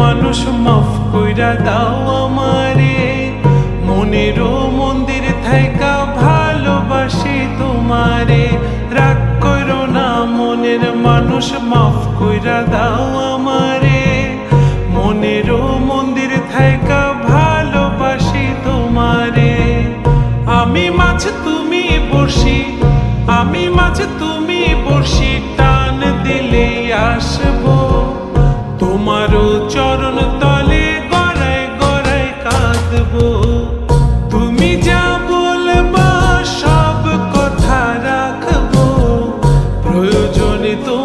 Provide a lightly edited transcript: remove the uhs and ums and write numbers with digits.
মানুষ মাফ কইরা দাও আমারে, মনেরও মন্দির থাইকা ভালোবাসি তোমারে। রাগ করো না মনের মানুষ, মাফ কইরা দাও আমারে, মনেরও মন্দির থাইকা ভালোবাসি তোমারে। আমি মাছ তুমি বড়শি, আমি মাছ তুমি বড়শি, টান দিলে আসবো তোমারও চরণ তলে, গড়ায় গড়ায় কাঁদবো। তুমি যা বলবা সব কথা রাখবো, প্রয়োজনে তো